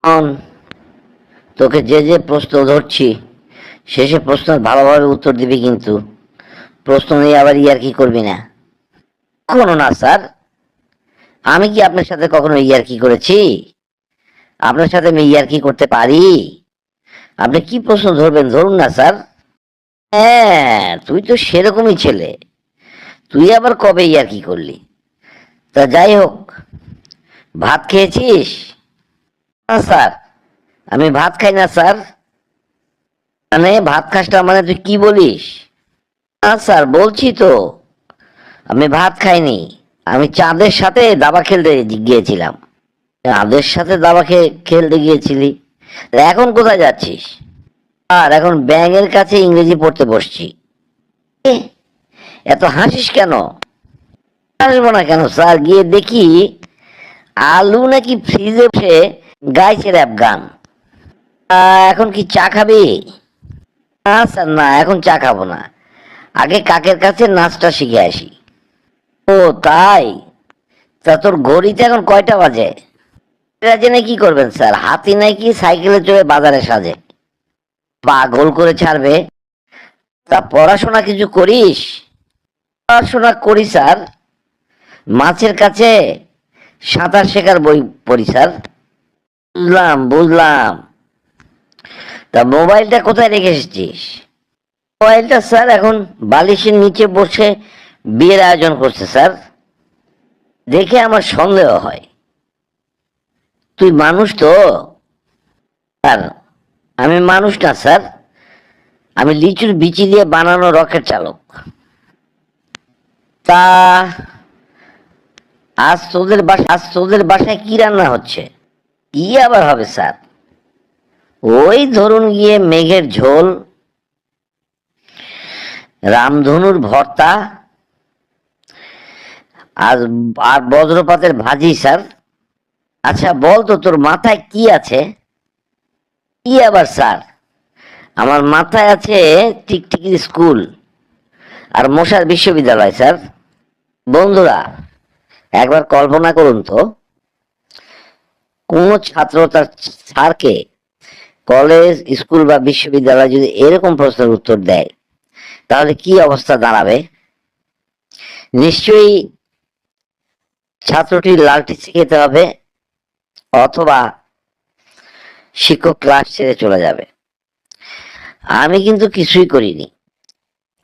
এখন তোকে যে যে প্রশ্ন ধরছি শেষে প্রশ্ন ভালোভাবে উত্তর দিবি, কিন্তু প্রশ্ন নিয়ে আবার ইয়ার্কি করবি না। কখনো না স্যার, আমি কি আপনার সাথে কখনো ইয়ার্কি করেছি? আপনার সাথে আমি ইয়ার্কি করতে পারি? আপনি কি প্রশ্ন ধরবেন ধরুন না স্যার। হ্যাঁ, তুই তো সেরকমই ছেলে। তুই আবার কবে ইয়ার্কি করলি? তা যাই হোক, ভাত খেয়েছিস? না স্যার, আমি ভাত খাই না স্যার। মানে ভাত খাস না মানে তুই কি বলিস? না স্যার, বলছি তো আমি ভাত খাইনি। আমি চাঁদের সাথে দাবা খেলতে গিয়েছিলাম। চাঁদের সাথে দাবা খেলতে গিয়েছিলি? তা এখন কোথায় যাচ্ছিস? আর এখন ব্যাঙের কাছে ইংরেজি পড়তে বসছি। এ, এত হাসিস কেন? হাসবো না কেন স্যার, গিয়ে দেখি আলু নাকি ফ্রিজে বসে গাইছে র‍্যাপ গান। এখন কি চা খাবি? না স্যার, না, এখন চা খাবো না। আগে কাকের কাছে নাচটা শিখে আসি। ও তাই? তা তোর ঘড়িতে এখন কয়টা বাজে? এটা জেনে কি করবেন স্যার? হাতি নাকি সাইকেলে চড়ে বাজারে সাজে। পাগল করে ছাড়বে। তা পড়াশোনা কিছু করিস? পড়াশোনা করি স্যার, মাছের কাছে সাঁতার শেখার বই পড়ি স্যার। বুঝলাম বুঝলাম। তা মোবাইলটা কোথায় রেখে এসেছিস? মোবাইলটা স্যার এখন বালিশের নিচে বসে বিয়ের আয়োজন করছে স্যার। দেখে আমার সন্দেহ হয়। তুই মানুষ তো? স্যার, আমি মানুষ না স্যার, আমি লিচুর বিচি দিয়ে বানানো রকেট চালক। তা আজ তোদের বাসায় কি রান্না হচ্ছে? কি আবার হবে স্যার? ওই ধরুন গিয়ে মেঘের ঝোল, রামধনুর ভর্তা, আর আর বজ্রপাতের ভাজি স্যার। আচ্ছা বল তো, তোর মাথায় কি আছে? কি আবার স্যার? আমার মাথায় আছে টিকটিকির স্কুল আর মশার বিশ্ববিদ্যালয় স্যার। বন্ধুরা, একবার কল্পনা করুন তো, কোন ছাত্র তার স্যারকে কলেজ, স্কুল বা বিশ্ববিদ্যালয় যদি এরকম প্রশ্নের উত্তর দেয়, তাহলে কি অবস্থা দাঁড়াবে? নিশ্চয়ই ছাত্রটির লালটি শিখেতে হবে, অথবা শিক্ষক ক্লাস ছেড়ে চলে যাবে। আমি কিন্তু কিছুই করিনি।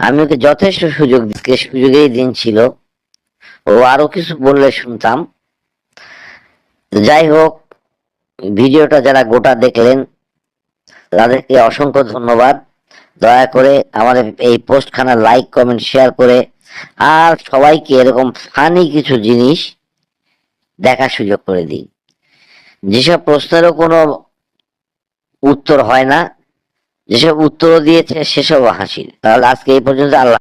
আমি ওকে যথেষ্ট সুযোগেই দিন ছিল। ও আরো কিছু বললে শুনতাম। যাই হোক, ভিডিওটা যারা গোটা দেখলেন তাদেরকে অসংখ্য ধন্যবাদ। দয়া করে আমাদের এই পোস্টখানা লাইক, কমেন্ট, শেয়ার করে আর সবাইকে এরকম ফানি কিছু জিনিস দেখার সুযোগ করে দিই। যেসব প্রশ্নেরও কোনো উত্তর হয় না, যেসব উত্তরও দিয়েছে সেসব হাসির। তাহলে আজকে এই পর্যন্ত। আল্লাহ।